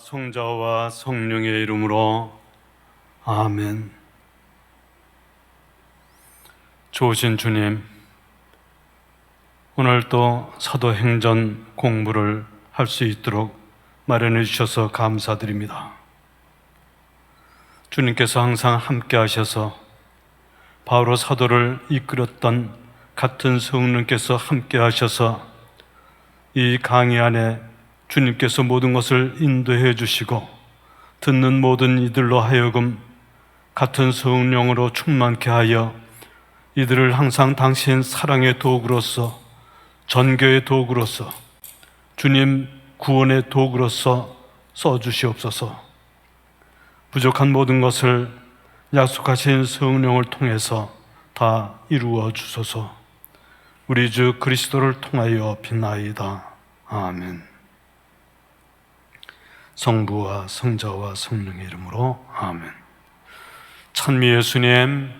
성자와 성령의 이름으로 아멘. 좋으신 주님, 오늘도 사도행전 공부를 할 수 있도록 마련해 주셔서 감사드립니다. 주님께서 항상 함께 하셔서 바로 사도를 이끌었던 같은 성령께서 함께 하셔서 이 강의 안에 주님께서 모든 것을 인도해 주시고 듣는 모든 이들로 하여금 같은 성령으로 충만케 하여 이들을 항상 당신 사랑의 도구로서, 전교의 도구로서, 주님 구원의 도구로서 써주시옵소서. 부족한 모든 것을 약속하신 성령을 통해서 다 이루어 주소서. 우리 주 그리스도를 통하여 빛나이다. 아멘. 성부와 성자와 성령의 이름으로 아멘. 찬미 예수님,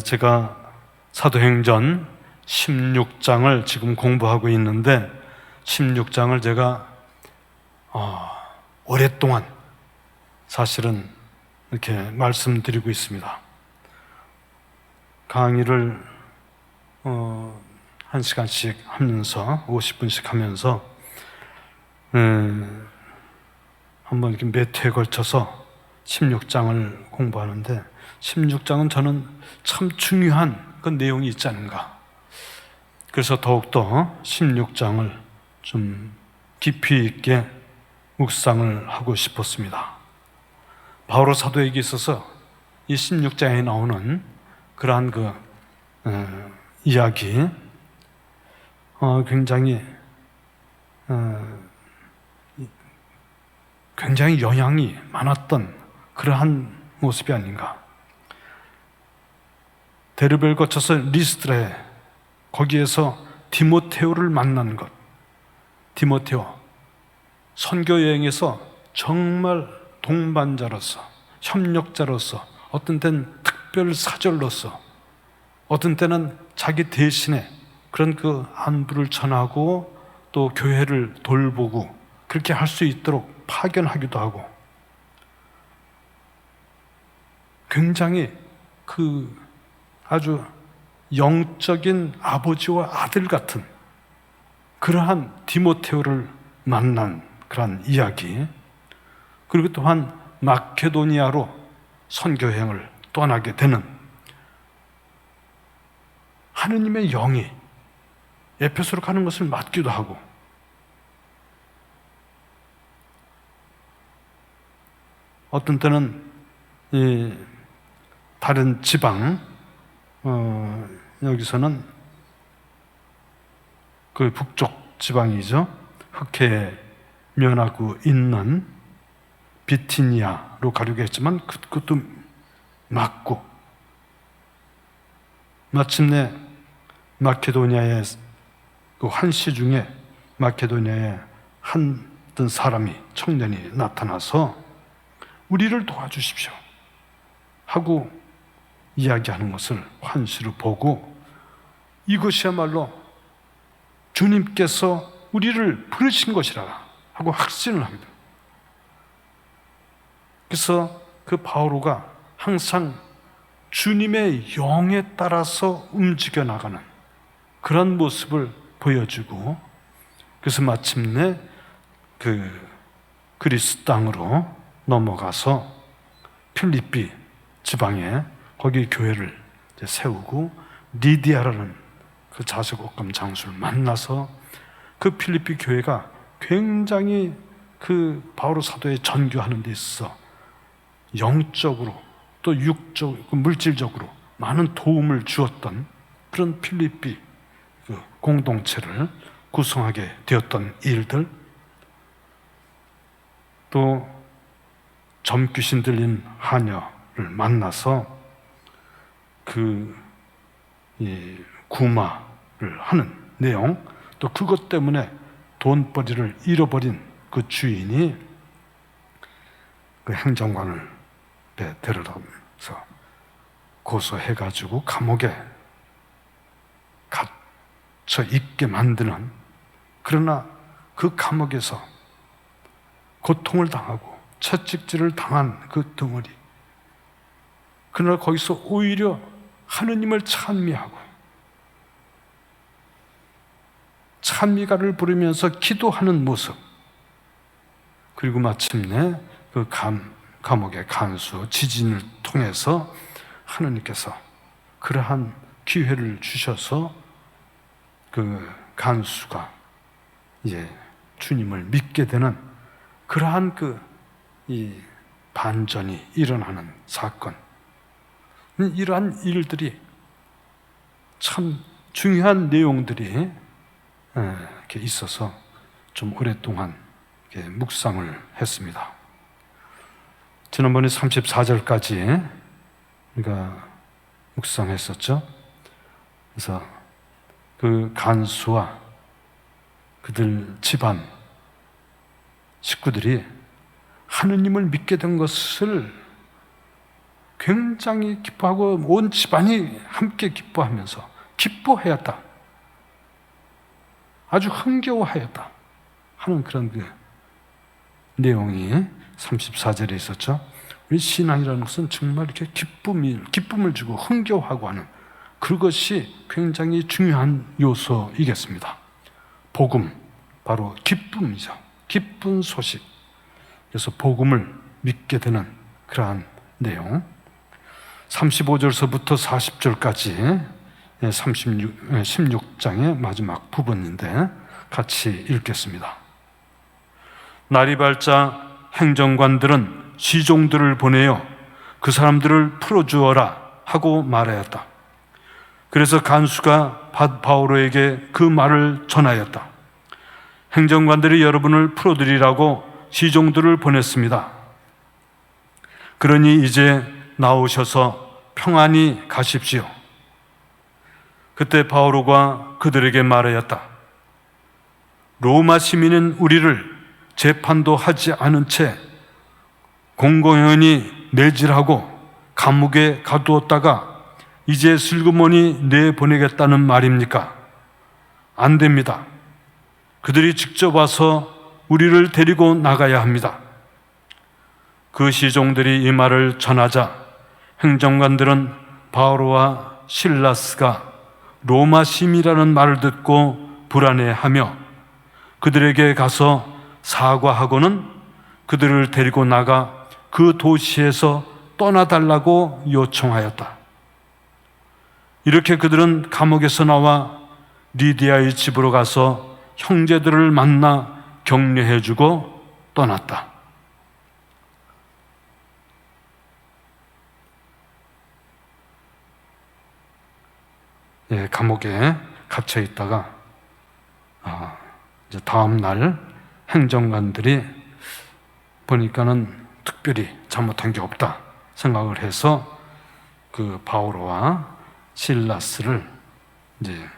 제가 사도행전 16장을 지금 공부하고 있는데 16장을 제가 오랫동안 사실은 이렇게 말씀드리고 있습니다. 강의를 1시간씩 하면서 50분씩 하면서 한번 이렇게 몇 회에 걸쳐서 16장을 공부하는데 16장은 저는 참 중요한 그 내용이 있지 않은가. 그래서 더욱더 16장을 좀 깊이 있게 묵상을 하고 싶었습니다. 바오로 사도에게 있어서 이 16장에 나오는 그러한 이야기 굉장히 영향이 많았던 그러한 모습이 아닌가. 데르베를 거쳐서 리스드라에, 거기에서 디모데오를 만난 것. 디모데오, 선교 여행에서 정말 동반자로서, 협력자로서, 어떤 때는 특별 사절로서, 어떤 때는 자기 대신에 그런 안부를 전하고 또 교회를 돌보고 그렇게 할 수 있도록 파견하기도 하고, 굉장히 아주 영적인 아버지와 아들 같은 그러한 디모데오를 만난 그러한 이야기, 그리고 또한 마케도니아로 선교여행을 떠나게 되는 하느님의 영이 에페소로 가는 것을 맞기도 하고, 어떤 때는 다른 지방, 여기서는 그 북쪽 지방이죠. 흑해에 면하고 있는 비티니아로 가려고 했지만 그것도 맞고, 마침내 마케도니아의 그 환시 중에 마케도니아의 한 사람이, 청년이 나타나서 우리를 도와주십시오 하고 이야기하는 것을 환시로 보고, 이것이야말로 주님께서 우리를 부르신 것이라 하고 확신을 하게 됩니다. 그래서 그 바오로가 항상 주님의 영에 따라서 움직여 나가는 그런 모습을 보여주고, 그래서 마침내 그리스 땅으로 넘어가서 필리피 지방에 거기 교회를 세우고, 리디아라는 그 자색 옷감 장수를 만나서 그 필리피 교회가 굉장히 그 바오로 사도의 전교하는 데 있어서 영적으로 또 육적, 물질적으로 많은 도움을 주었던 그런 필리피 공동체를 구성하게 되었던 일들, 또 점귀신 들린 하녀를 만나서 구마를 하는 내용, 또 그것 때문에 돈벌이를 잃어버린 그 주인이 그 행정관을 데려다서 고소해가지고 감옥에 갇혀 있게 만드는, 그러나 그 감옥에서 고통을 당하고 채찍질을 당한 그 덩어리, 그러나 거기서 오히려 하느님을 찬미하고 찬미가를 부르면서 기도하는 모습, 그리고 마침내 그 감옥의 간수 지진을 통해서 하느님께서 그러한 기회를 주셔서 그 간수가 이제 주님을 믿게 되는 그러한 이 반전이 일어나는 사건, 이러한 일들이 참 중요한 내용들이 이렇게 있어서 좀 오랫동안 이렇게 묵상을 했습니다. 지난번에 34절까지 우리가 묵상했었죠. 그래서 그 간수와 그들 집안 식구들이 하느님을 믿게 된 것을 굉장히 기뻐하고 온 집안이 함께 기뻐하면서 기뻐하였다, 아주 흥겨워하였다 하는 그런 그 내용이 34절에 있었죠. 우리 신앙이라는 것은 정말 이렇게 기쁨을 주고 흥겨워하고 하는 그것이 굉장히 중요한 요소이겠습니다. 복음, 바로 기쁨이죠. 기쁜 소식. 그래서 복음을 믿게 되는 그러한 내용. 35절서부터 40절까지 16장의 마지막 부분인데 같이 읽겠습니다. 날이 밝자 행정관들은 시종들을 보내어 그 사람들을 풀어주어라 하고 말하였다. 그래서 간수가 바오로에게 그 말을 전하였다. 행정관들이 여러분을 풀어드리라고 시종들을 보냈습니다. 그러니 이제 나오셔서 평안히 가십시오. 그때 바오로가 그들에게 말하였다. 로마 시민은 우리를 재판도 하지 않은 채 공공연히 매질하고 감옥에 가두었다가 이제 슬그머니 내보내겠다는 말입니까? 안 됩니다. 그들이 직접 와서 우리를 데리고 나가야 합니다. 그 시종들이 이 말을 전하자 행정관들은 바오로와 실라스가 로마 시민이라는 말을 듣고 불안해하며 그들에게 가서 사과하고는 그들을 데리고 나가 그 도시에서 떠나달라고 요청하였다. 이렇게 그들은 감옥에서 나와 리디아의 집으로 가서 형제들을 만나 격려해주고 떠났다. 감옥에 갇혀 있다가 이제 다음 날 행정관들이 보니까는 특별히 잘못한 게 없다 생각을 해서 그 바오로와 실라스를 이제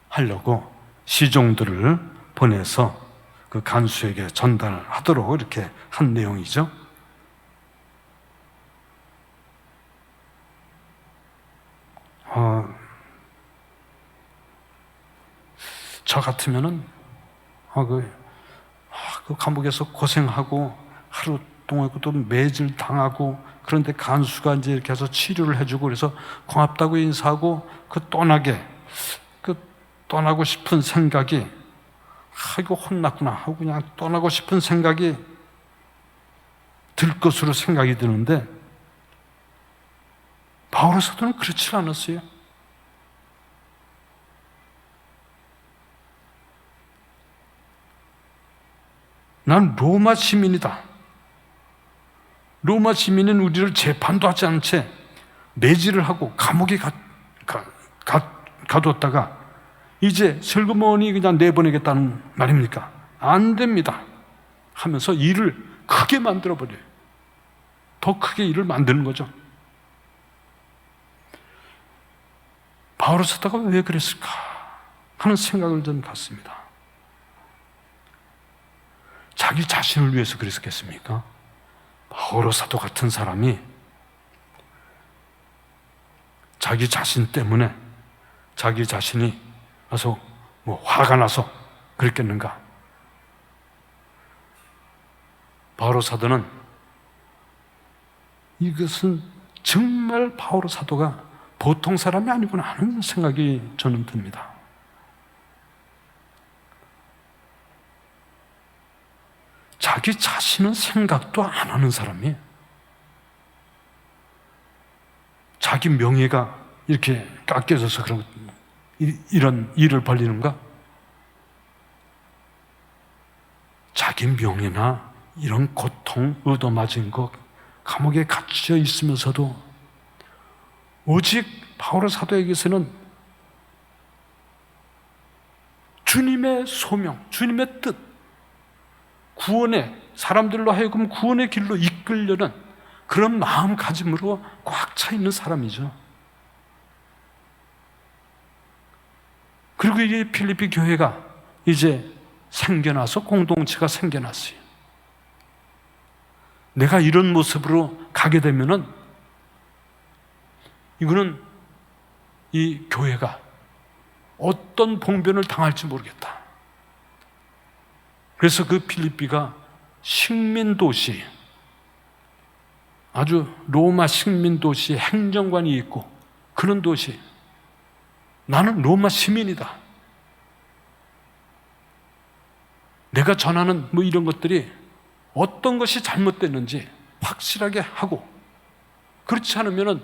석방하려고 시종들을 보내서 그 간수에게 전달하도록 이렇게 한 내용이죠. 저 같으면은 그 감옥에서 고생하고 하루 동안 또 매질 당하고, 그런데 간수가 이제 이렇게 해서 치료를 해주고 그래서 고맙다고 인사하고 떠나고 싶은 생각이, 이거 혼났구나 하고 그냥 떠나고 싶은 생각이 들 것으로 생각이 드는데 바오로 사도는 그렇지 않았어요. 난 로마 시민이다. 로마 시민은 우리를 재판도 하지 않은 채 매질을 하고 감옥에 가뒀다가 이제 슬그머니 그냥 내보내겠다는 말입니까? 안 됩니다 하면서 일을 크게 만들어버려요. 더 크게 일을 만드는 거죠. 바오로 사도가 왜 그랬을까 하는 생각을 좀 갖습니다. 자기 자신을 위해서 그랬겠습니까? 바오로 사도 같은 사람이 자기 자신 때문에 자기 자신이 가서 뭐 화가 나서 그랬겠는가? 바오로 사도는 이것은 정말 바오로 사도가 보통 사람이 아니구나 하는 생각이 저는 듭니다. 자기 자신은 생각도 안 하는 사람이에요. 자기 명예가 이렇게 깎여져서 이런 일을 벌리는가? 자기 명예나 이런 고통, 얻어맞은 것, 감옥에 갇혀 있으면서도 오직 바오로 사도에게서는 주님의 소명, 주님의 뜻, 구원의, 사람들로 하여금 구원의 길로 이끌려는 그런 마음가짐으로 꽉 차 있는 사람이죠. 그리고 이 필리피 교회가 이제 생겨나서 공동체가 생겨났어요. 내가 이런 모습으로 가게 되면은 이거는 이 교회가 어떤 봉변을 당할지 모르겠다. 그래서 그 필리피가 식민도시, 아주 로마 식민도시 행정관이 있고 그런 도시, 나는 로마 시민이다. 내가 전하는 뭐 이런 것들이 어떤 것이 잘못됐는지 확실하게 하고, 그렇지 않으면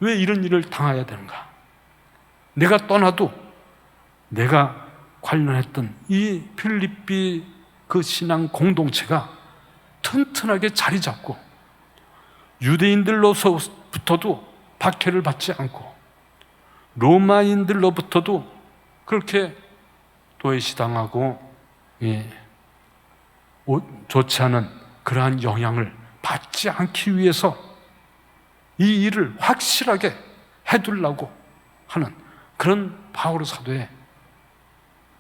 왜 이런 일을 당해야 되는가? 내가 떠나도 내가 관련했던 이 필리피 그 신앙 공동체가 튼튼하게 자리 잡고 유대인들로서부터도 박해를 받지 않고 로마인들로부터도 그렇게 도외시당하고 좋지 않은 그러한 영향을 받지 않기 위해서 이 일을 확실하게 해두려고 하는 그런 바오로 사도의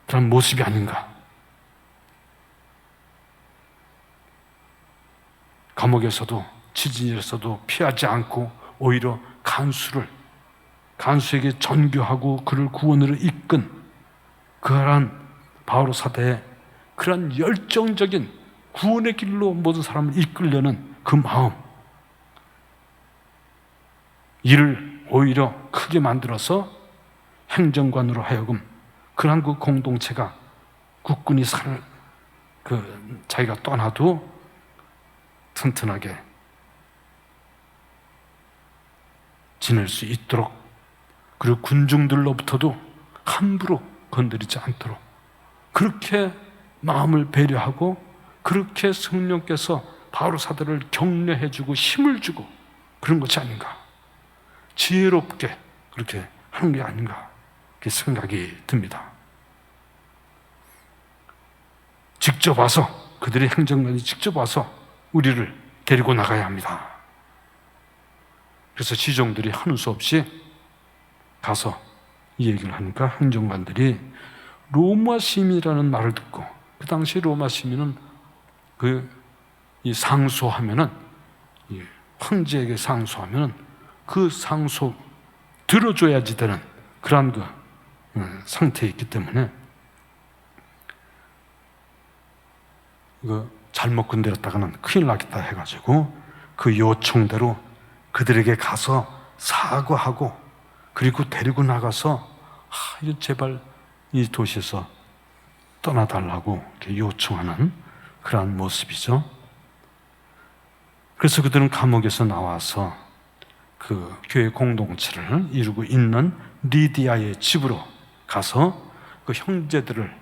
그런 모습이 아닌가. 감옥에서도 지진에서도 피하지 않고 오히려 간수에게 전교하고 그를 구원으로 이끈 그러한 바오로 사도의 그런 열정적인 구원의 길로 모든 사람을 이끌려는 그 마음, 이를 오히려 크게 만들어서 행정관으로 하여금 그러한 그 공동체가 국군이 자기가 떠나도 튼튼하게 지낼 수 있도록, 그리고 군중들로부터도 함부로 건드리지 않도록 그렇게 마음을 배려하고 그렇게 성령께서 바오로 사도를 격려해주고 힘을 주고 그런 것이 아닌가, 지혜롭게 그렇게 하는 게 아닌가, 그렇게 생각이 듭니다. 직접 와서, 그들의 행정관이 직접 와서 우리를 데리고 나가야 합니다. 그래서 시종들이 하는 수 없이 가서 이 얘기를 하니까 행정관들이 로마 시민이라는 말을 듣고, 그 당시 로마 시민은 이 상소하면은, 황제에게 상소하면은 그 상소 들어줘야지 되는 그러한 상태에 있기 때문에 잘못 건드렸다가는 큰일 나겠다 해가지고 그 요청대로 그들에게 가서 사과하고 그리고 데리고 나가서 제발 이 도시에서 떠나달라고 이렇게 요청하는 그러한 모습이죠. 그래서 그들은 감옥에서 나와서 그 교회 공동체를 이루고 있는 리디아의 집으로 가서 그 형제들을,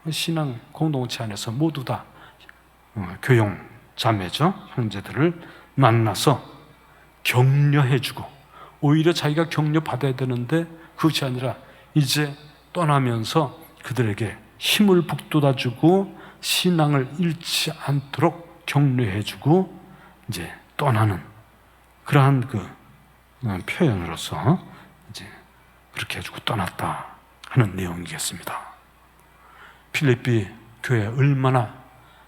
신앙 공동체 안에서 모두 다 교용 자매죠, 형제들을 만나서 격려해주고, 오히려 자기가 격려받아야 되는데 그것이 아니라 이제 떠나면서 그들에게 힘을 북돋아주고 신앙을 잃지 않도록 격려해주고 이제 떠나는 그러한 표현으로서 이제 그렇게 해주고 떠났다 하는 내용이겠습니다. 필리피 교회 얼마나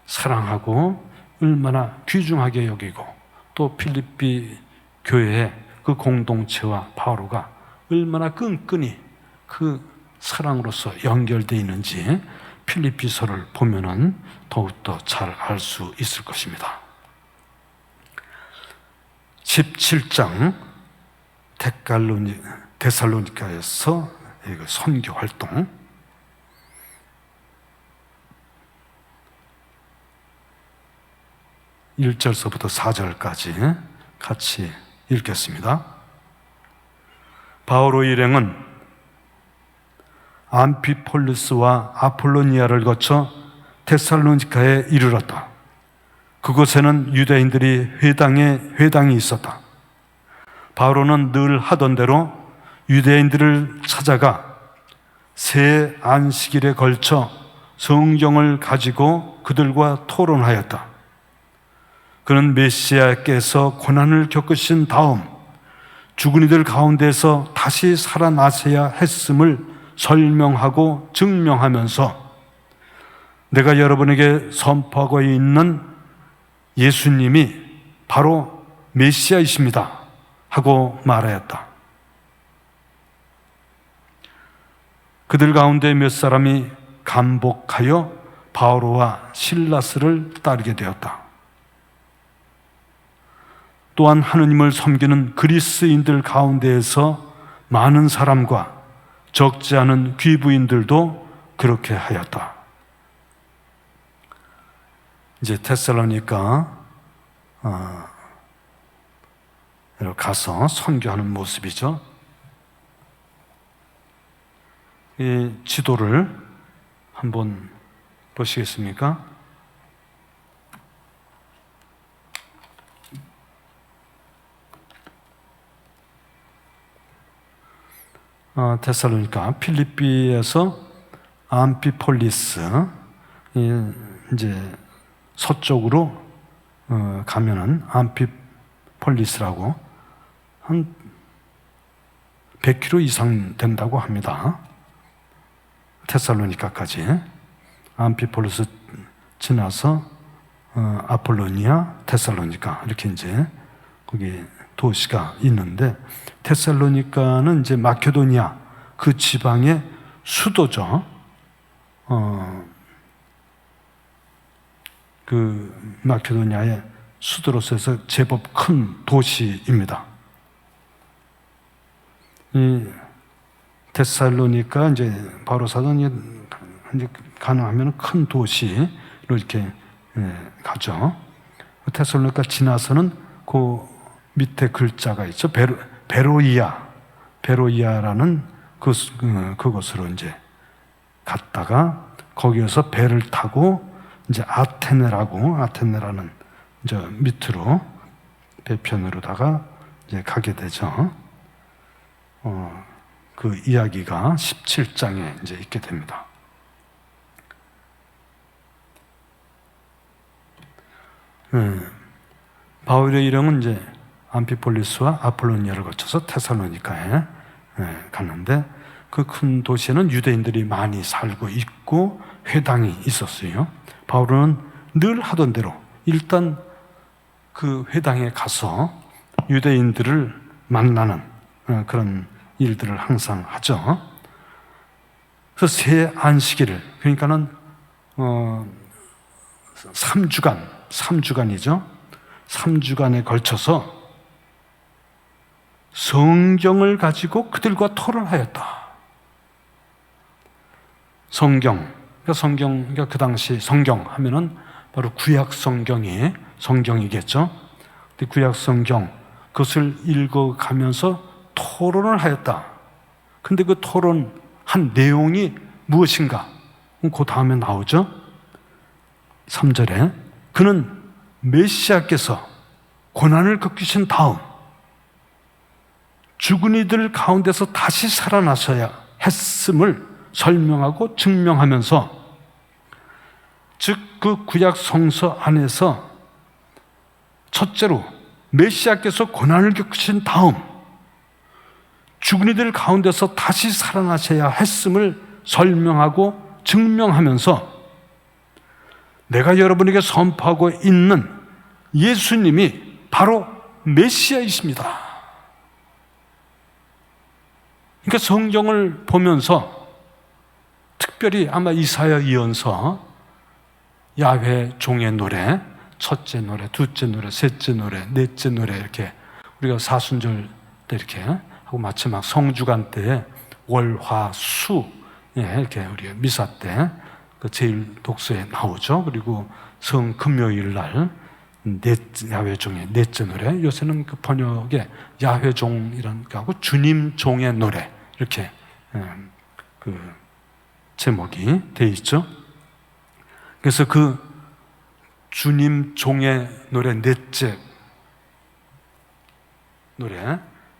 사랑하고 얼마나 귀중하게 여기고, 또 필리피 교회의 그 공동체와 바오로가 얼마나 끈끈이 그 사랑으로서 연결되어 있는지 필립비서를 보면은 더욱더 잘 알 수 있을 것입니다. 17장 데살로니가에서 선교 활동, 1절서부터 4절까지 같이 읽겠습니다. 바오로의 일행은 암피폴리스와 아폴로니아를 거쳐 데살로니가에 이르렀다. 그곳에는 유대인들이 회당이 있었다. 바오로는 늘 하던 대로 유대인들을 찾아가 세 안식일에 걸쳐 성경을 가지고 그들과 토론하였다. 그는 메시아께서 고난을 겪으신 다음 죽은 이들 가운데서 다시 살아나셔야 했음을 설명하고 증명하면서 내가 여러분에게 선포하고 있는 예수님이 바로 메시아이십니다 하고 말하였다. 그들 가운데 몇 사람이 감복하여 바오로와 실라스를 따르게 되었다. 또한 하느님을 섬기는 그리스인들 가운데에서 많은 사람과 적지 않은 귀부인들도 그렇게 하였다. 이제 데살로니가 가서 선교하는 모습이죠. 이 지도를 한번 보시겠습니까? 데살로니가, 필리피에서 암피폴리스, 이제 서쪽으로 가면은 암피폴리스라고 한 100km 이상 된다고 합니다. 데살로니가까지. 암피폴리스 지나서 아폴로니아, 데살로니가 이렇게 이제 거기 도시가 있는데, 데살로니가는 이제 마케도니아 그 지방의 수도죠. 그 마케도니아의 수도로서 해서 제법 큰 도시입니다. 이 데살로니가 이제 바로 사도니 이제 가능하면 큰 도시로 이렇게 가죠. 데살로니가 지나서는 그 밑에 글자가 있죠. 베로이아라는 그곳으로 이제 갔다가 거기에서 배를 타고 이제 아테네라는 이제 밑으로 배편으로다가 이제 가게 되죠. 그 이야기가 17장에 이제 있게 됩니다. 바울의 일행은 이제 암피폴리스와 아폴로니아를 거쳐서 테살로니가에 갔는데, 그 큰 도시에는 유대인들이 많이 살고 있고 회당이 있었어요. 바울은 늘 하던 대로 일단 그 회당에 가서 유대인들을 만나는 그런 일들을 항상 하죠. 그래서 새 안식일을, 그러니까는 3주간이죠. 3주간에 걸쳐서 성경을 가지고 그들과 토론하였다. 그러니까 그 당시 성경 하면은 바로 구약 성경이겠죠. 근데 구약 성경 그것을 읽어가면서 토론을 하였다. 근데 그 토론한 내용이 무엇인가? 그 다음에 나오죠. 3절에 그는 메시아께서 고난을 겪으신 다음 죽은 이들 가운데서 다시 살아나셔야 했음을 설명하고 증명하면서, 즉 그 구약 성서 안에서 첫째로 메시아께서 고난을 겪으신 다음 죽은 이들 가운데서 다시 살아나셔야 했음을 설명하고 증명하면서 내가 여러분에게 선포하고 있는 예수님이 바로 메시아이십니다. 그러니까 성경을 보면서 특별히 아마 이사야 예언서 야훼 종의 노래, 첫째 노래, 둘째 노래, 셋째 노래, 넷째 노래 이렇게 우리가 사순절 때 이렇게 하고 마지막 성주간 때 월, 화, 수 이렇게 우리 미사 때 그 제일 독서에 나오죠. 그리고 성 금요일 날 야훼 종의 넷째 노래, 요새는 그 번역에 야훼 종이라는 거하고 주님 종의 노래 이렇게 그 제목이 돼 있죠. 그래서 그 주님 종의 노래 넷째 노래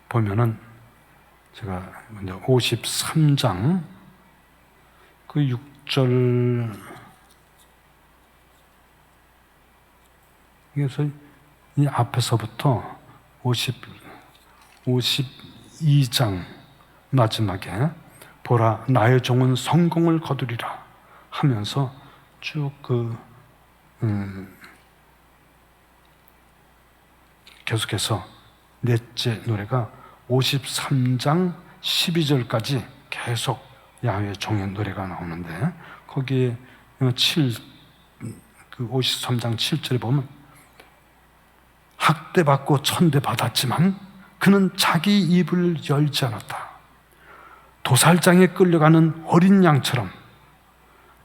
보면은 제가 먼저 53장 그 6절, 그래서 이 앞에서부터 52장 마지막에 보라 나의 종은 성공을 거두리라 하면서 쭉 계속해서 넷째 노래가 53장 12절까지 계속 야훼 종의 노래가 나오는데 거기에 53장 7절에 보면 학대받고 천대받았지만 그는 자기 입을 열지 않았다. 도살장에 끌려가는 어린 양처럼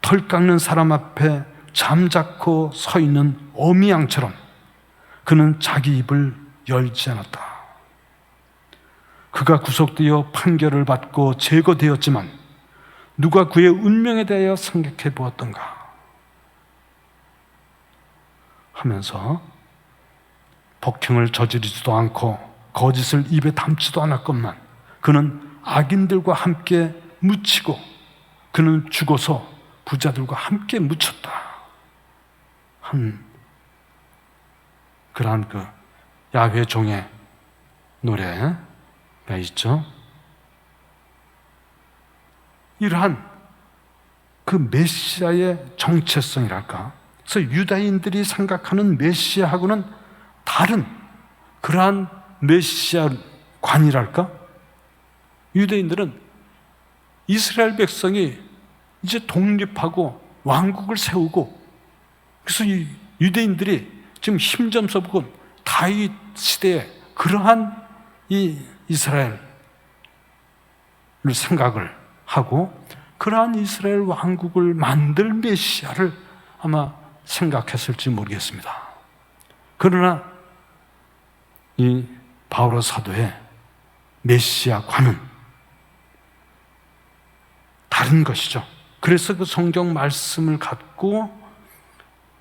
털 깎는 사람 앞에 잠자코 서 있는 어미 양처럼 그는 자기 입을 열지 않았다. 그가 구속되어 판결을 받고 제거되었지만 누가 그의 운명에 대하여 생각해 보았던가 하면서 폭행을 저지르지도 않고 거짓을 입에 담지도 않았건만 그는 악인들과 함께 묻히고 그는 죽어서 부자들과 함께 묻혔다 한 그러한 그 야훼 종의 노래가 있죠. 이러한 그 메시아의 정체성이랄까, 그래서 유다인들이 생각하는 메시아하고는 다른 그러한 메시아관이랄까. 유대인들은 이스라엘 백성이 이제 독립하고 왕국을 세우고, 그래서 이 유대인들이 지금 힘 좀 써보고 다윗 시대에 그러한 이 이스라엘을 생각을 하고 그러한 이스라엘 왕국을 만들 메시아를 아마 생각했을지 모르겠습니다. 그러나 이 바오로 사도의 메시아관은 다른 것이죠. 그래서 그 성경 말씀을 갖고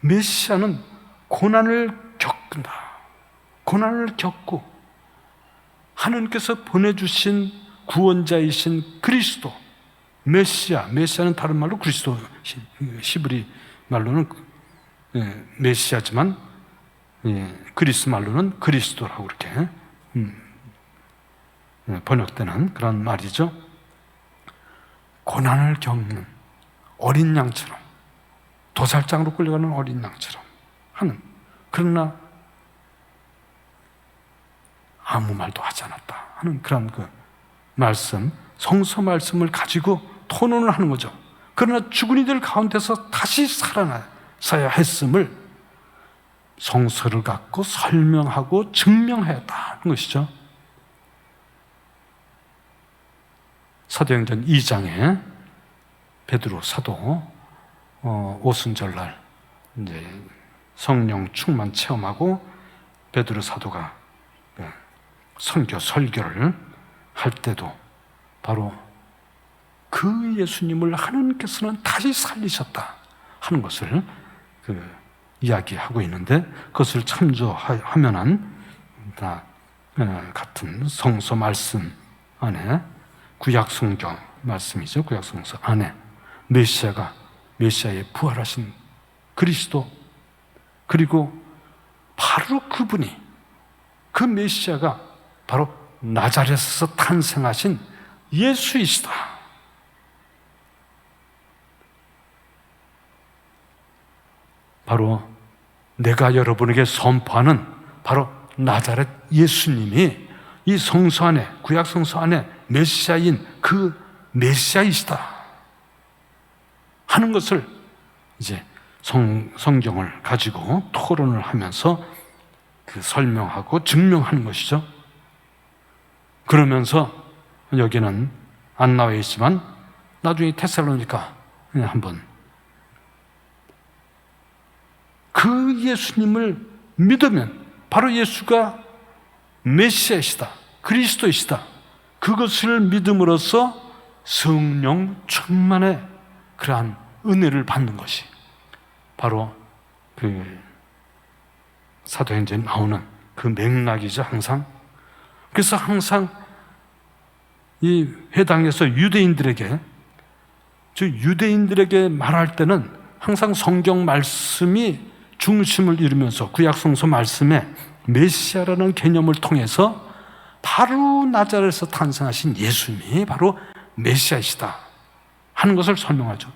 메시아는 고난을 겪는다. 고난을 겪고 하나님께서 보내주신 구원자이신 그리스도, 메시아는 다른 말로 그리스도, 히브리 말로는 메시아지만 그리스 말로는 그리스도라고 이렇게 번역되는 그런 말이죠. 고난을 겪는 어린 양처럼, 도살장으로 끌려가는 어린 양처럼 하는, 그러나 아무 말도 하지 않았다 하는 그런 그 말씀, 성서 말씀을 가지고 토론을 하는 거죠. 그러나 죽은 이들 가운데서 다시 살아나서야 했음을 성서를 갖고 설명하고 증명하였다는 것이죠. 사도행전 2장에 베드로 사도 오순절날 이제 성령 충만 체험하고 베드로 사도가 설교를 할 때도 바로 그 예수님을 하나님께서는 다시 살리셨다 하는 것을 이야기하고 있는데, 그것을 참조하면은 다 같은 성서 말씀 안에, 구약 성경 말씀이죠. 구약 성서 안에 메시아의 부활하신 그리스도, 그리고 바로 그분이, 그 메시아가 바로 나자렛에서 탄생하신 예수이시다. 바로 내가 여러분에게 선포하는 바로 나자렛 예수님이 이 성서 안에, 구약 성서 안에 메시아인 그 메시아이시다. 하는 것을 이제 성경을 가지고 토론을 하면서 설명하고 증명하는 것이죠. 그러면서 여기는 안 나와 있지만 나중에 테살로니가 한번 그 예수님을 믿으면 바로 예수가 메시아이시다, 그리스도이시다, 그것을 믿음으로써 성령 충만의 그러한 은혜를 받는 것이 바로 사도행전에 나오는 그 맥락이죠. 항상. 그래서 항상 이 회당에서 유대인들에게 말할 때는 항상 성경 말씀이 중심을 이루면서 구약성서 말씀에 메시아라는 개념을 통해서 바로 나자렛에서 탄생하신 예수님이 바로 메시아이시다 하는 것을 설명하죠.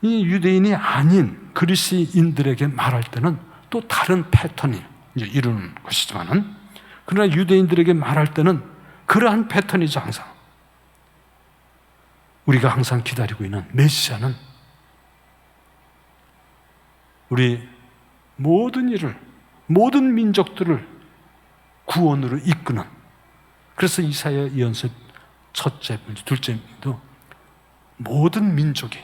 이 유대인이 아닌 그리스인들에게 말할 때는 또 다른 패턴이 이제 이루는 것이지만은, 그러나 유대인들에게 말할 때는 그러한 패턴이죠. 항상 우리가 항상 기다리고 있는 메시아는 우리 모든 일을, 모든 민족들을 구원으로 이끄는, 그래서 이사야 예언서 첫째, 둘째도 모든 민족이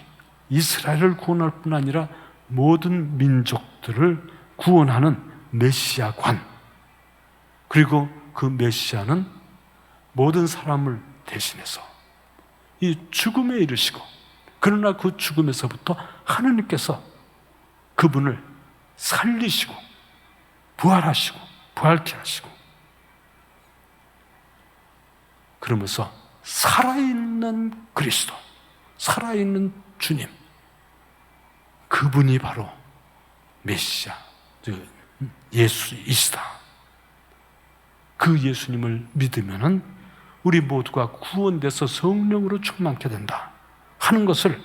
이스라엘을 구원할 뿐 아니라 모든 민족들을 구원하는 메시아관, 그리고 그 메시아는 모든 사람을 대신해서 이 죽음에 이르시고, 그러나 그 죽음에서부터 하느님께서 그분을 살리시고 부활하시고 부활케 하시고, 그러면서 살아있는 그리스도, 살아있는 주님, 그분이 바로 메시아, 예수이시다. 그 예수님을 믿으면은 우리 모두가 구원돼서 성령으로 충만케 된다 하는 것을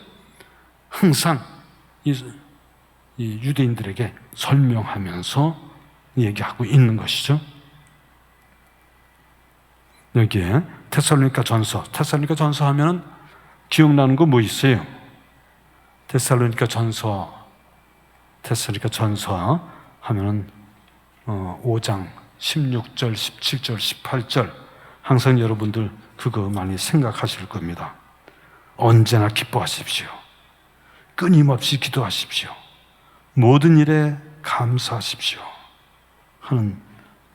항상 이 유대인들에게 설명하면서 얘기하고 있는 것이죠. 여기에 테살로니가 전서 하면은 기억나는 거 뭐 있어요? 테살로니가 전서 하면은 5장 16절, 17절, 18절 항상 여러분들 그거 많이 생각하실 겁니다. 언제나 기뻐하십시오. 끊임없이 기도하십시오. 모든 일에 감사하십시오 하는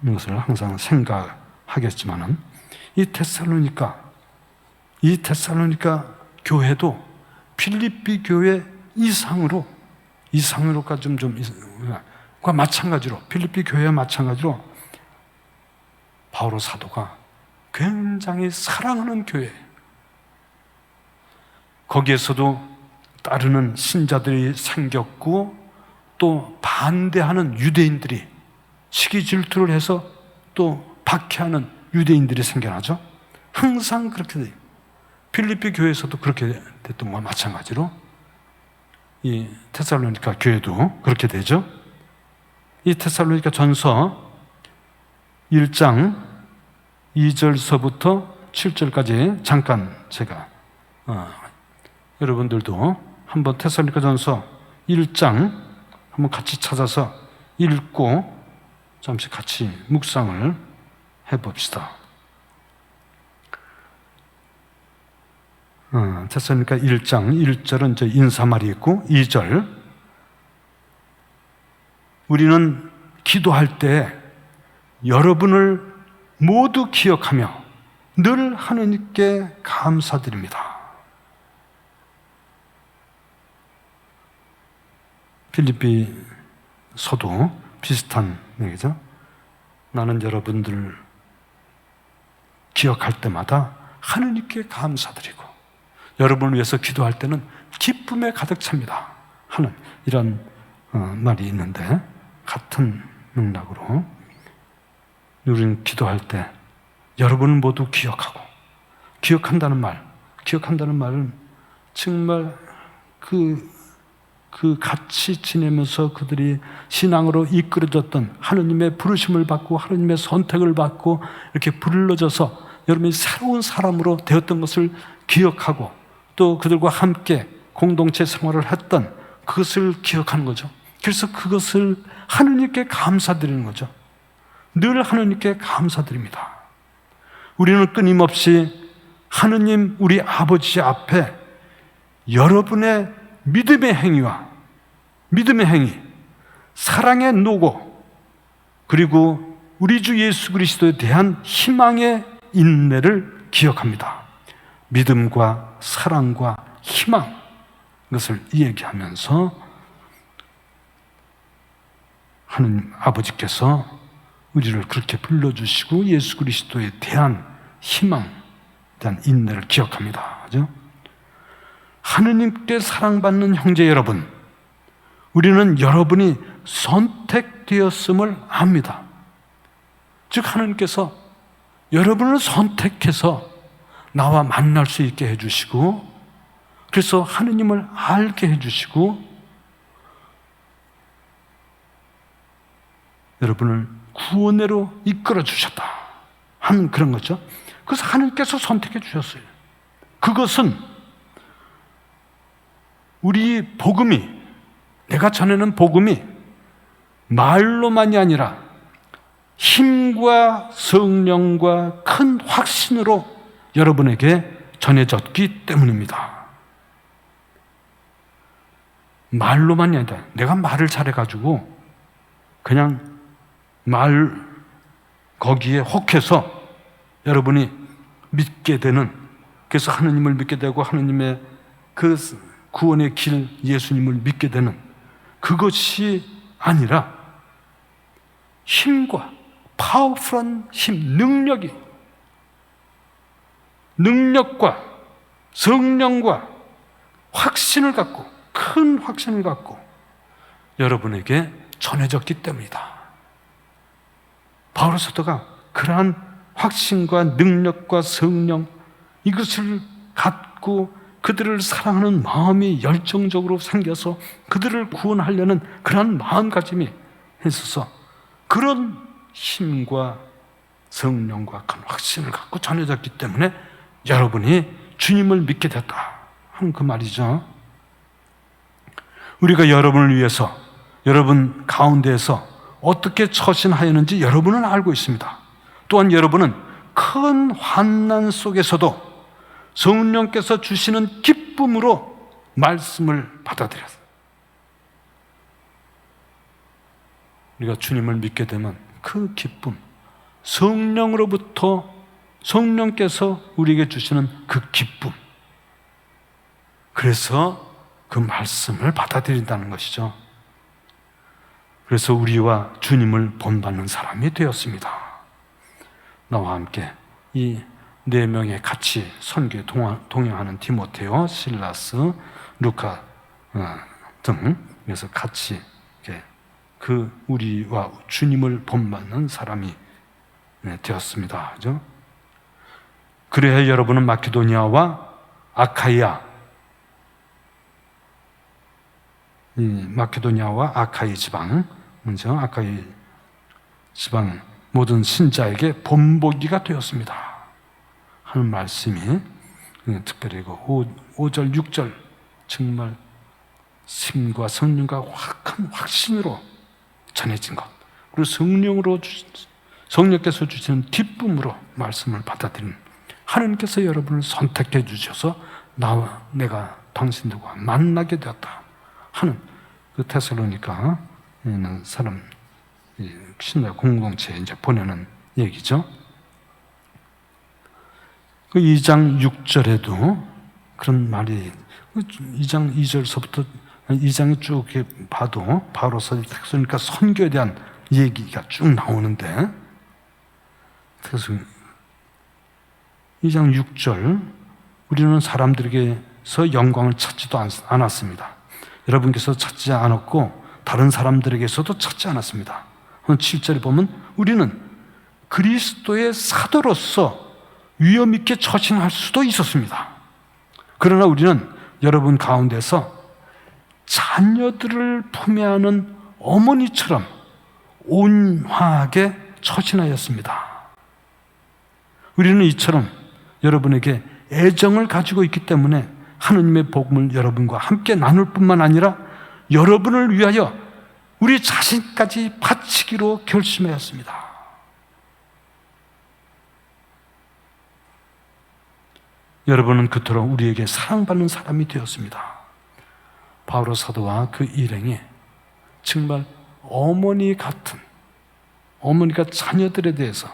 것을 항상 생각하겠지만은, 이 테살로니가 교회도 필리피 교회 이상으로가 마찬가지로, 필리피 교회와 마찬가지로 바오로 사도가 굉장히 사랑하는 교회, 거기에서도 따르는 신자들이 생겼고 또 반대하는 유대인들이, 시기 질투를 해서 또 박해하는 유대인들이 생겨나죠. 항상 그렇게 돼요. 필리피 교회에서도 그렇게 됐던 것과 마찬가지로 이 테살로니가 교회도 그렇게 되죠. 이 테살로니가 전서 1장 2절서부터 7절까지 잠깐 제가 여러분들도 한번 테살로니가 전서 1장 한번 같이 찾아서 읽고 잠시 같이 묵상을 해봅시다. 테살로니가 1장 1절은 저 인사말이 있고 2절, 우리는 기도할 때 여러분을 모두 기억하며 늘 하느님께 감사드립니다. 필리피서도 비슷한 얘기죠. 나는 여러분들 기억할 때마다 하느님께 감사드리고 여러분을 위해서 기도할 때는 기쁨에 가득 찹니다 하는 이런 말이 있는데, 같은 맥락으로 우리는 기도할 때 여러분을 모두 기억한다는 말은 정말 그 같이 지내면서 그들이 신앙으로 이끌어졌던, 하느님의 부르심을 받고 하느님의 선택을 받고 이렇게 불러져서 여러분이 새로운 사람으로 되었던 것을 기억하고, 또 그들과 함께 공동체 생활을 했던 그것을 기억하는 거죠. 그래서 그것을 하느님께 감사드리는 거죠. 늘 하느님께 감사드립니다. 우리는 끊임없이 하느님 우리 아버지 앞에 여러분의 믿음의 행위와 믿음의 행위, 사랑의 노고, 그리고 우리 주 예수 그리스도에 대한 희망의 인내를 기억합니다. 믿음과 사랑과 희망, 이것을 얘기하면서 하느님 아버지께서 우리를 그렇게 불러주시고 예수 그리스도에 대한 희망, 대한 인내를 기억합니다. 그죠? 하느님께 사랑받는 형제 여러분, 우리는 여러분이 선택되었음을 압니다. 즉 하느님께서 여러분을 선택해서 나와 만날 수 있게 해주시고, 그래서 하느님을 알게 해주시고, 여러분을 구원으로 이끌어 주셨다 하는 그런 거죠. 그래서 하느님께서 선택해 주셨어요. 그것은 우리 복음이, 내가 전하는 복음이 말로만이 아니라 힘과 성령과 큰 확신으로 여러분에게 전해졌기 때문입니다. 말로만이 아니라 내가 말을 잘해가지고 그냥 말 거기에 혹해서 여러분이 믿게 되는, 그래서 하느님을 믿게 되고 하느님의 그 구원의 길 예수님을 믿게 되는 그것이 아니라 힘과 파워풀한 힘, 능력과 성령과 확신을 갖고, 큰 확신을 갖고 여러분에게 전해졌기 때문이다. 바울 사도가 그러한 확신과 능력과 성령, 이것을 갖고 그들을 사랑하는 마음이 열정적으로 생겨서 그들을 구원하려는 그러한 마음가짐이 있어서 그런 힘과 성령과 큰 확신을 갖고 전해졌기 때문에 여러분이 주님을 믿게 됐다 하는 그 말이죠. 우리가 여러분을 위해서 여러분 가운데에서 어떻게 처신하였는지 여러분은 알고 있습니다. 또한 여러분은 큰 환난 속에서도 성령께서 주시는 기쁨으로 말씀을 받아들였어요. 우리가 주님을 믿게 되면 그 기쁨, 성령으로부터 성령께서 우리에게 주시는 그 기쁨, 그래서 그 말씀을 받아들인다는 것이죠. 그래서 우리와 주님을 본받는 사람이 되었습니다. 나와 함께 이 4명의 같이 선교에 동행하는 디모데오, 실라스, 루카 등, 그래서 같이 그 우리와 주님을 본받는 사람이 되었습니다. 그죠? 그래야 여러분은 마케도니아와 아카이아, 마케도니아와 아카이 지방, 먼저 아카이 지방 모든 신자에게 본보기가 되었습니다 하는 말씀이 특별히 5절, 6절 정말 힘과 성령과 큰 확신으로 전해진 것, 그리고 성령께서 주시는 기쁨으로 말씀을 받아들이는, 하나님께서 여러분을 선택해 주셔서 내가 당신들과 만나게 되었다 하는 그 테살로니가 있는 사람 신자 공동체에 이제 보내는 얘기죠. 그 2장 6절에도 그런 말이, 2장 2절서부터 2장에 쭉 봐도 바로서 테살로니가 선교에 대한 얘기가 쭉 나오는데, 그래서 2장 6절, 우리는 사람들에게서 영광을 찾지도 않았습니다. 여러분께서 찾지 않았고 다른 사람들에게서도 찾지 않았습니다. 7절에 보면 우리는 그리스도의 사도로서 위엄 있게 처신할 수도 있었습니다. 그러나 우리는 여러분 가운데서 자녀들을 품에 안은 어머니처럼 온화하게 처신하였습니다. 우리는 이처럼 여러분에게 애정을 가지고 있기 때문에 하느님의 복음을 여러분과 함께 나눌 뿐만 아니라 여러분을 위하여 우리 자신까지 바치기로 결심하였습니다. 여러분은 그토록 우리에게 사랑받는 사람이 되었습니다. 바오로 사도와 그 일행이 정말 어머니 같은, 어머니가 자녀들에 대해서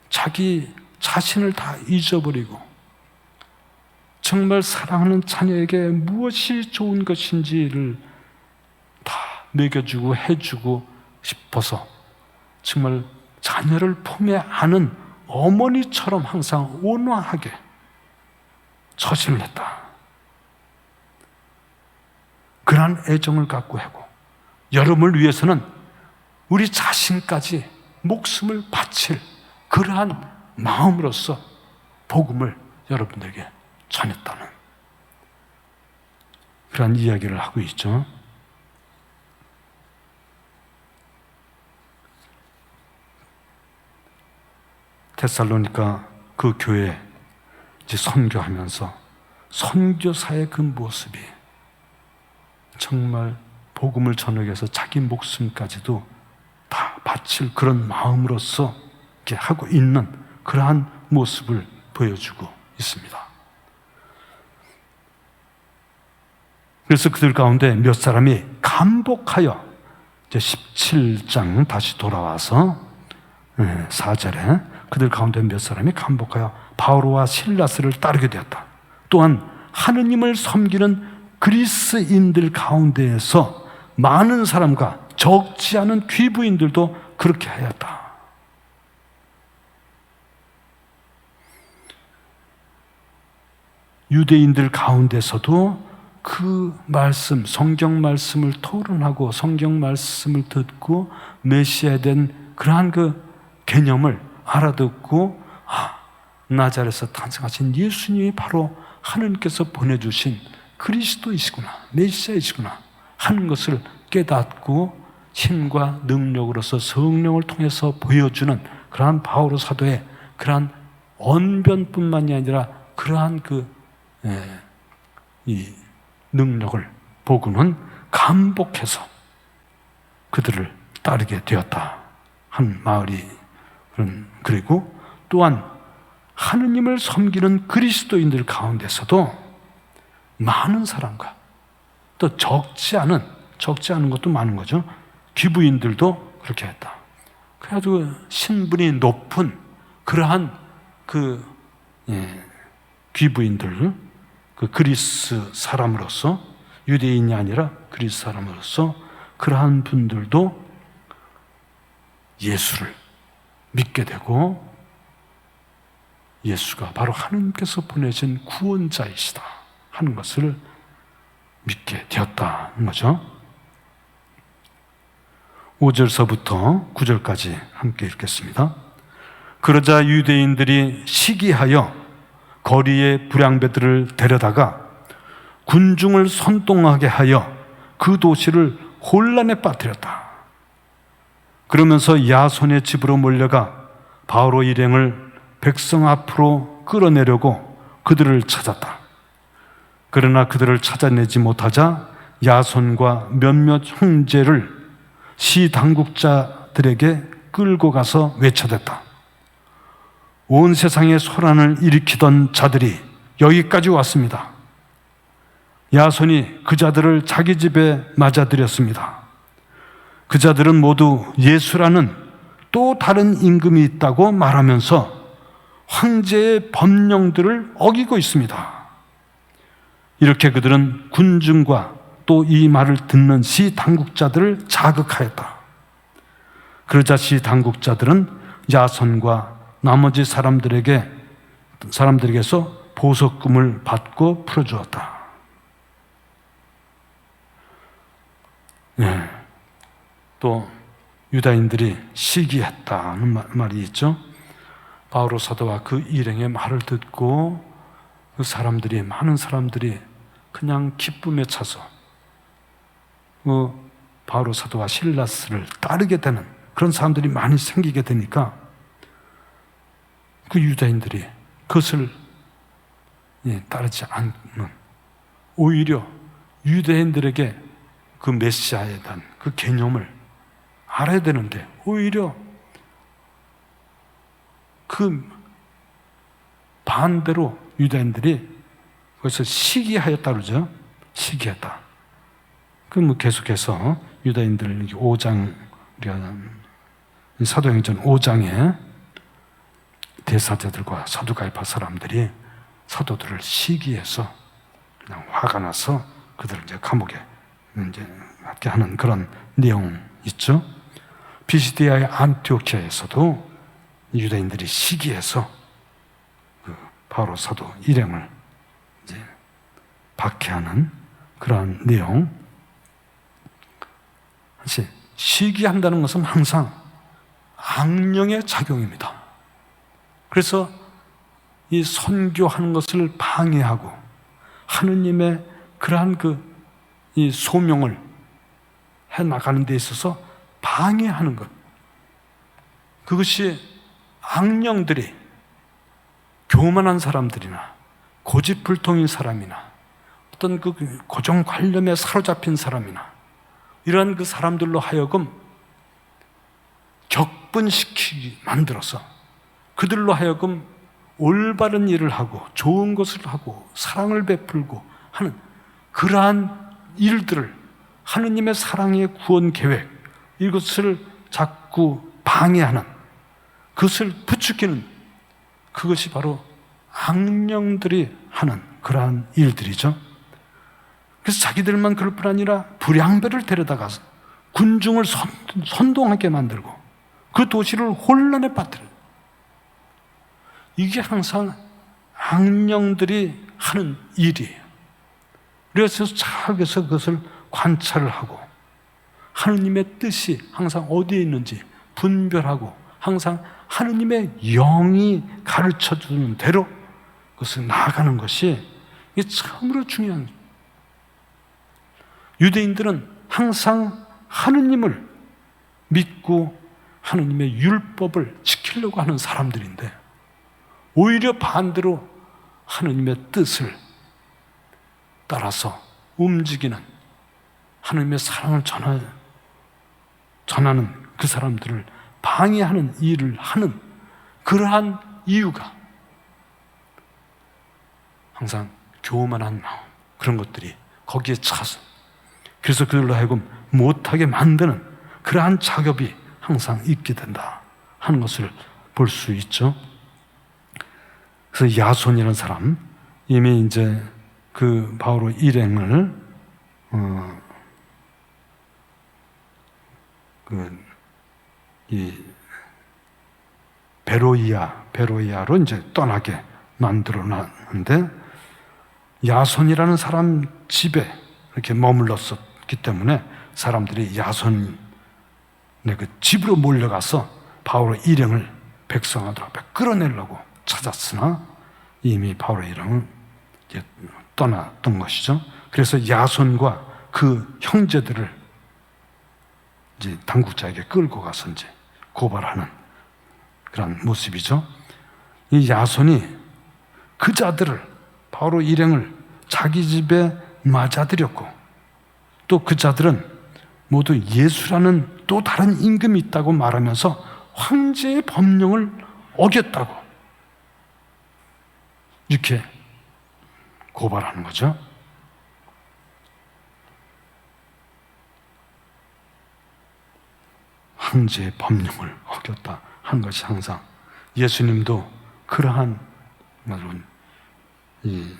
자기 자신을 다 잊어버리고 정말 사랑하는 자녀에게 무엇이 좋은 것인지를 다 먹여주고 해주고 싶어서 정말 자녀를 품에 안은 어머니처럼 항상 온화하게 처신을 했다. 그러한 애정을 갖고 하고 여러분을 위해서는 우리 자신까지 목숨을 바칠 그러한 마음으로서 복음을 여러분들에게 전했다는 그러한 이야기를 하고 있죠. 데살로니가 그 교회 이제 선교하면서 선교사의 그 모습이 정말 복음을 전하기 위해서 자기 목숨까지도 다 바칠 그런 마음으로서 이렇게 하고 있는 그러한 모습을 보여주고 있습니다. 그래서 그들 가운데 몇 사람이 감복하여 이제 17장 다시 돌아와서 4절에 그들 가운데 몇 사람이 감복하여 바오로와 실라스를 따르게 되었다. 또한 하느님을 섬기는 그리스인들 가운데에서 많은 사람과 적지 않은 귀부인들도 그렇게 하였다. 유대인들 가운데서도 그 말씀, 성경 말씀을 토론하고 성경 말씀을 듣고 메시아에 대한 그러한 그 개념을 알아듣고 나자렛에서 탄생하신 예수님이 바로 하느님께서 보내주신 그리스도이시구나, 메시아이시구나 하는 것을 깨닫고 힘과 능력으로서 성령을 통해서 보여주는 그러한 바오로 사도의 그러한 언변뿐만이 아니라 그러한 이 능력을 보고는 감복해서 그들을 따르게 되었다 한 마을이. 그리고 또한 하느님을 섬기는 그리스도인들 가운데서도 많은 사람과 또 적지 않은 것도 많은 거죠. 귀부인들도 그렇게 했다. 그래가지고 신분이 높은 그러한 귀부인들, 그 그리스 사람으로서, 유대인이 아니라 그리스 사람으로서 그러한 분들도 예수를 믿게 되고 예수가 바로 하느님께서 보내신 구원자이시다 하는 것을 믿게 되었다는 거죠. 5절서부터 9절까지 함께 읽겠습니다. 그러자 유대인들이 시기하여 거리에 불량배들을 데려다가 군중을 선동하게 하여 그 도시를 혼란에 빠뜨렸다. 그러면서 야손의 집으로 몰려가 바오로 일행을 백성 앞으로 끌어내려고 그들을 찾았다. 그러나 그들을 찾아내지 못하자 야손과 몇몇 형제를 시 당국자들에게 끌고 가서 외쳐댔다. 온 세상에 소란을 일으키던 자들이 여기까지 왔습니다. 야손이 그 자들을 자기 집에 맞아들였습니다. 그 자들은 모두 예수라는 또 다른 임금이 있다고 말하면서 황제의 법령들을 어기고 있습니다. 이렇게 그들은 군중과 또 이 말을 듣는 시 당국자들을 자극하였다. 그러자 시 당국자들은 야손과 나머지 사람들에게서 보석금을 받고 풀어주었다. 또 유다인들이 시기했다는 말이 있죠. 바오로 사도와 그 일행의 말을 듣고 그 사람들이, 많은 사람들이 그냥 기쁨에 차서 바오로 사도와 실라스를 따르게 되는 그런 사람들이 많이 생기게 되니까 그 유다인들이 그것을 따르지 않는, 오히려 유대인들에게 그 메시아에 대한 그 개념을 알아야 되는데 오히려 그 반대로 유대인들이 그것을 시기하였다 그러죠. 시기했다. 그럼 계속해서 유다인들 5장, 우리가 사도행전 5장에 대사자들과 사두가이파 사람들이 사도들을 시기해서 그냥 화가 나서 그들을 이제 감옥에 이제 갖게 하는 그런 내용 있죠. 비시디아의 안티오키아에서도 유다인들이 시기해서 그 바로 사도 일행을 이제 박해하는 그러한 내용. 사실 시기한다는 것은 항상 악령의 작용입니다. 그래서 이 선교하는 것을 방해하고 하느님의 그러한 이 소명을 해 나가는 데 있어서 방해하는 것, 그것이 악령들이 교만한 사람들이나 고집불통인 사람이나 어떤 그 고정관념에 사로잡힌 사람이나 이러한 그 사람들로 하여금 격분시키게 만들어서 그들로 하여금 올바른 일을 하고 좋은 것을 하고 사랑을 베풀고 하는 그러한 일들을, 하느님의 사랑의 구원 계획, 이것을 자꾸 방해하는, 그것을 부추기는, 그것이 바로 악령들이 하는 그러한 일들이죠. 그래서 자기들만 그럴 뿐 아니라 불량배를 데려다가서 군중을 선동하게 만들고 그 도시를 혼란에 빠뜨려요. 이게 항상 악령들이 하는 일이에요. 그래서 차에서 그것을 관찰을 하고 하느님의 뜻이 항상 어디에 있는지 분별하고 항상 하느님의 영이 가르쳐주는 대로 그것을 나아가는 것이 이게 참으로 중요한 거예요. 유대인들은 항상 하느님을 믿고 하느님의 율법을 지키려고 하는 사람들인데 오히려 반대로 하느님의 뜻을 따라서 움직이는, 하느님의 사랑을 전하는 그 사람들을 방해하는 일을 하는 그러한 이유가 항상 교만한 마음, 그런 것들이 거기에 차서, 그래서 그들로 하여금 못하게 만드는 그러한 작업이 항상 있게 된다 하는 것을 볼 수 있죠. 그래서 야손이라는 사람, 이미 이제 그 바오로 일행을 이 베로이아로 이제 떠나게 만들어 놨는데, 야손이라는 사람 집에 이렇게 머물렀었기 때문에 사람들이 야손의 그 집으로 몰려가서 바오로 일행을 백성들 앞에 끌어내려고 찾았으나 이미 바오로 일행은 이제 떠났던 것이죠. 그래서 야손과 그 형제들을 이제 당국자에게 끌고 가서 이제 고발하는 그런 모습이죠. 이 야손이 그 자들을, 바오로 일행을 자기 집에 맞아들였고 또 그 자들은 모두 예수라는 또 다른 임금이 있다고 말하면서 황제의 법령을 어겼다고 이렇게 고발하는 거죠. 황제의 법령을 어겼다 하는 것이 항상, 예수님도 그러한 이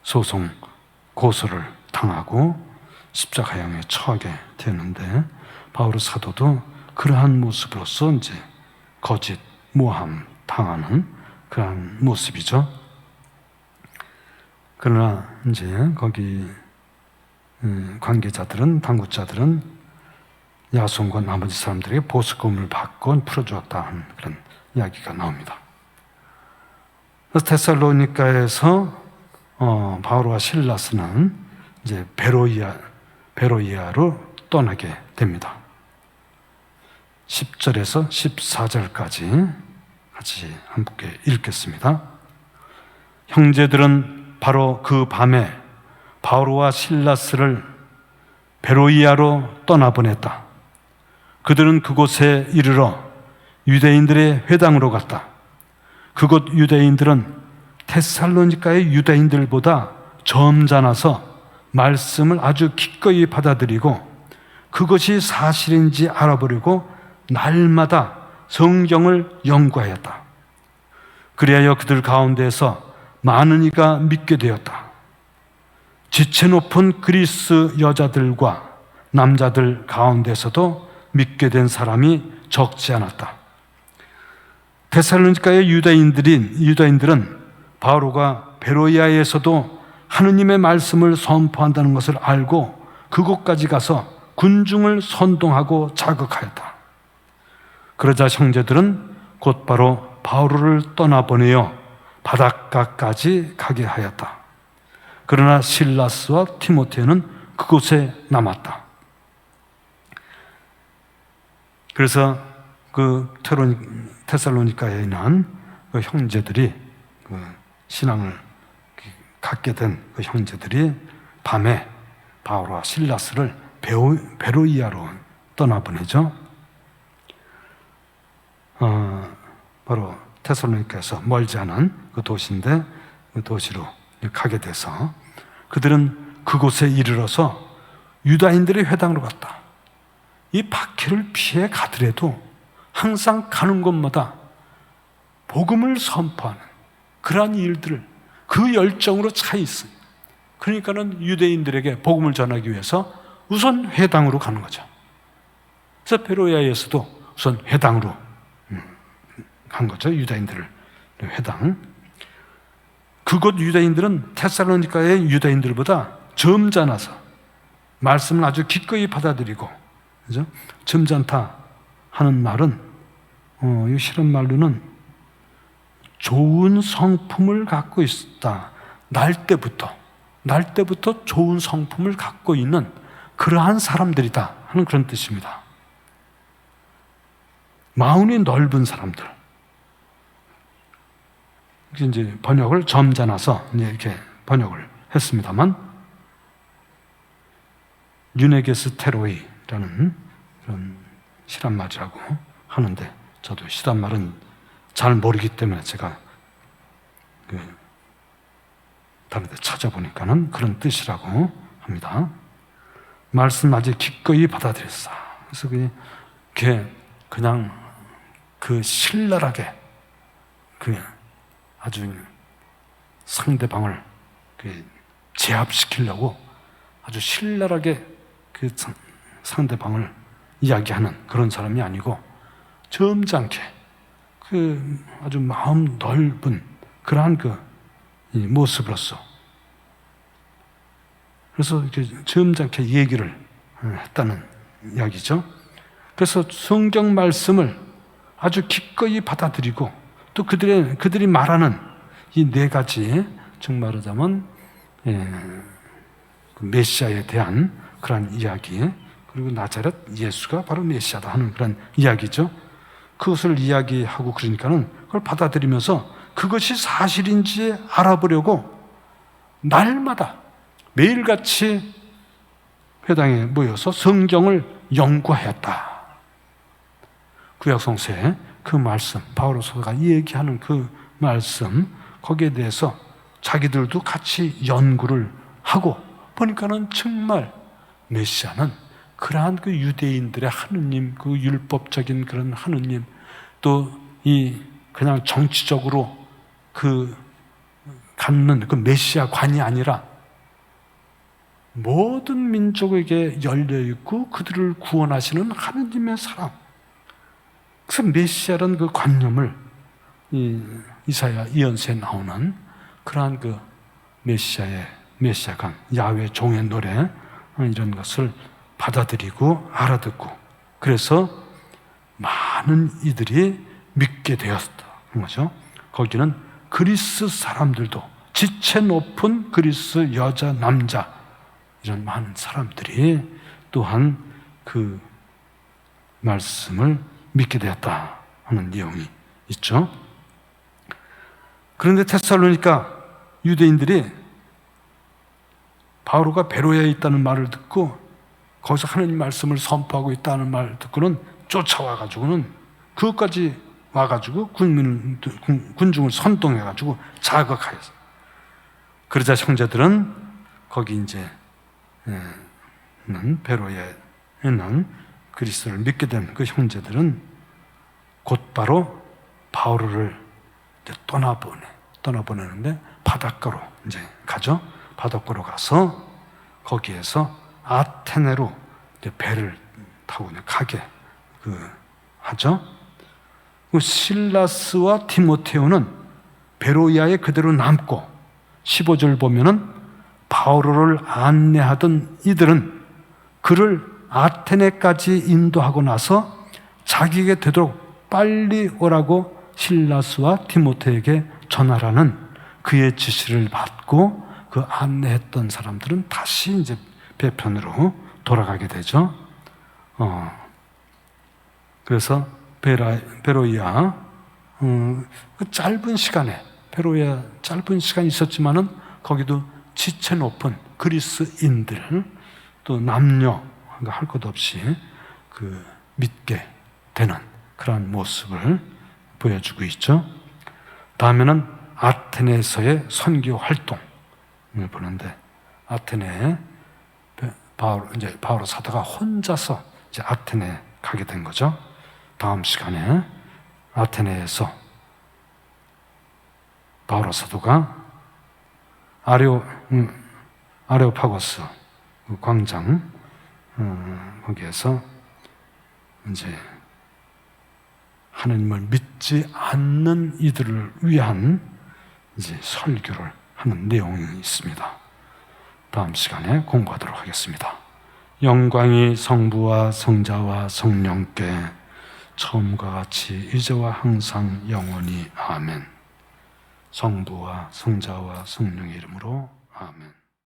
소송, 고소를 당하고 십자가형에 처하게 되는데, 바오로 사도도 그러한 모습으로서 이제 거짓 모함 당하는 그러한 모습이죠. 그러나 이제 거기 관계자들은, 당국자들은 야손과 나머지 사람들에게 보수금을 받고 풀어주었다 하는 그런 이야기가 나옵니다. 그래서 데살로니가에서 바오로와 실라스는 이제 베로이아로 떠나게 됩니다. 10절에서 14절까지 같이 함께 읽겠습니다. 형제들은 바로 그 밤에 바오로와 실라스를 베로이아로 떠나보냈다. 그들은 그곳에 이르러 유대인들의 회당으로 갔다. 그곳 유대인들은 데살로니가의 유대인들보다 점잖아서 말씀을 아주 기꺼이 받아들이고 그것이 사실인지 알아보려고 날마다 성경을 연구하였다. 그리하여 그들 가운데서 많은 이가 믿게 되었다. 지체 높은 그리스 여자들과 남자들 가운데서도 믿게 된 사람이 적지 않았다. 데살로니가의 유대인들은 바오로가 베로이아에서도 하느님의 말씀을 선포한다는 것을 알고 그곳까지 가서 군중을 선동하고 자극하였다. 그러자 형제들은 곧바로 바오로를 떠나보내어 바닷가까지 가게 하였다. 그러나 실라스와 티모테는 그곳에 남았다. 그래서 그 데살로니가에 있는 그 형제들이 그 신앙을 갖게 된 그 형제들이 밤에 바오로와 실라스를 베로이아로 떠나보내죠. 바로 데살로니가에서 멀지 않은 그 도시인데 그 도시로 가게 돼서 그들은 그곳에 이르러서 유다인들의 회당으로 갔다. 이 박해를 피해 가더라도 항상 가는 곳마다 복음을 선포하는 그러한 일들을 그 열정으로 차 있어요. 그러니까는 유대인들에게 복음을 전하기 위해서 우선 회당으로 가는 거죠. 그래서 베로야에서도 우선 회당으로 간 거죠. 유대인들을 회당. 그곳 유대인들은 데살로니가의 유대인들보다 점잖아서 말씀을 아주 기꺼이 받아들이고, 그죠? 점잖다 하는 말은 이 실은 말로는 좋은 성품을 갖고 있다. 날 때부터 좋은 성품을 갖고 있는 그러한 사람들이다 하는 그런 뜻입니다. 마음이 넓은 사람들. 이제 번역을 점잖아서 이렇게 번역을 했습니다만, 유네게스테로이라는 그런 실한말이라고 하는데, 저도 실한말은 잘 모르기 때문에 제가 다른 데 찾아보니까는 그런 뜻이라고 합니다. 말씀 아주 기꺼이 받아들였어. 그래서 그냥 그 신랄하게 아주 상대방을 제압시키려고 아주 신랄하게 그 상대방을 이야기하는 그런 사람이 아니고 점잖게 아주 마음 넓은 그러한 이 모습으로서, 그래서 이렇게 점잖게 얘기를 했다는 이야기죠. 그래서 성경 말씀을 아주 기꺼이 받아들이고, 또 그들이 말하는 이 네 가지, 즉 말하자면 그 메시아에 대한 그런 이야기, 그리고 나자렛 예수가 바로 메시아다 하는 그런 이야기죠. 그것을 이야기하고 그러니까는 그걸 받아들이면서 그것이 사실인지 알아보려고 날마다 매일같이 회당에 모여서 성경을 연구하였다. 구약성서에 그 말씀, 바오로서가 얘기하는 그 말씀, 거기에 대해서 자기들도 같이 연구를 하고 보니까는 정말 메시아는 그러한 그 유대인들의 하느님, 그 율법적인 그런 하느님, 또 그냥 정치적으로 갖는 그 메시아관이 아니라 모든 민족에게 열려있고 그들을 구원하시는 하느님의 사랑. 그래서 메시아라는 그 관념을 이사야 예언서에 나오는 그러한 그 메시아관, 야훼 종의 노래, 이런 것을 받아들이고 알아듣고, 그래서 많은 이들이 믿게 되었다는 거죠. 거기는 그리스 사람들도, 지체 높은 그리스 여자, 남자, 이런 많은 사람들이 또한 그 말씀을 믿게 되었다 하는 내용이 있죠. 그런데 데살로니가 유대인들이 바오로가 베로야에 있다는 말을 듣고 거기서 하나님 말씀을 선포하고 있다는 말을 듣고는 쫓아와가지고는 그것까지 와가지고 군중을 선동해가지고 자극하였어. 그러자 형제들은 거기 이제 베로야에 있는 그리스도를 믿게 된 그 형제들은 곧바로 바오로를 이제 떠나보내는데 바닷가로 이제 가죠. 바닷가로 가서 거기에서 아테네로 이제 배를 타고 가게 하죠. 실라스와 디모데오는 베로야에 그대로 남고 15절 보면은 바오로를 안내하던 이들은 그를 아테네까지 인도하고 나서 자기에게 되도록 빨리 오라고 실라스와 디모데에게 전하라는 그의 지시를 받고 그 안내했던 사람들은 다시 이제 배편으로 돌아가게 되죠. 그래서 베로야 그 짧은 시간에 베로야 짧은 시간이 있었지만은 거기도 지체 높은 그리스인들 또 남녀 할 것 없이 믿게 되는 그런 모습을 보여주고 있죠. 다음에는 아테네에서의 선교 활동을 보는데 아테네에 바오로 사도가 혼자서 이제 아테네에 가게 된 거죠. 다음 시간에 아테네에서 바오로 사도가 아레오파고스 광장 거기에서 이제 하나님을 믿지 않는 이들을 위한 이제 설교를 하는 내용이 있습니다. 다음 시간에 공부하도록 하겠습니다. 영광이 성부와 성자와 성령께 처음과 같이 이제와 항상 영원히 아멘. 성부와 성자와 성령의 이름으로 아멘.